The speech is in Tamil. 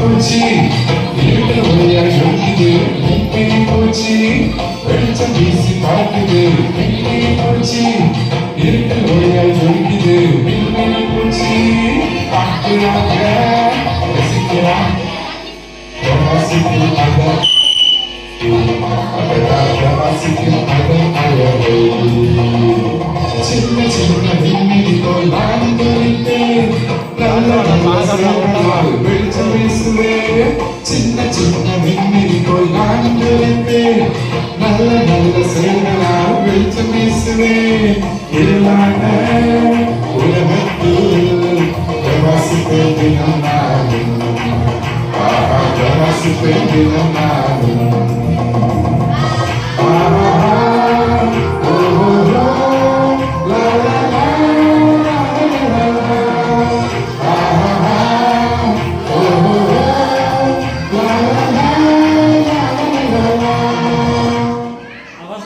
போச்சு இருட்டு வழியாய் ஒழிக்குது மின்மினி போச்சு வெளிச்சம் வீசி பார்க்குது மின்மினி போச்சு இருட்டு வழியாய் ஒழிக்குது மின்மினி போச்சு பார்க்கிறாங்க ரசிக்கிறான் ரசிக்கும் அதன் சின்ன சின்ன மின்மினி போல் நான் துடித்தேன் வெளிச்சம் வீசுவே சின்ன சின்ன மின்மினி போல் நான் துடித்தேன் நல்ல நல்ல செயல்களால் வெளிச்சம் வீசுவே இருளான உலகத்தில் பிரவாசிப்பேன் தினம் நானும் பிரவாசிப்பேன் தினம் நானும்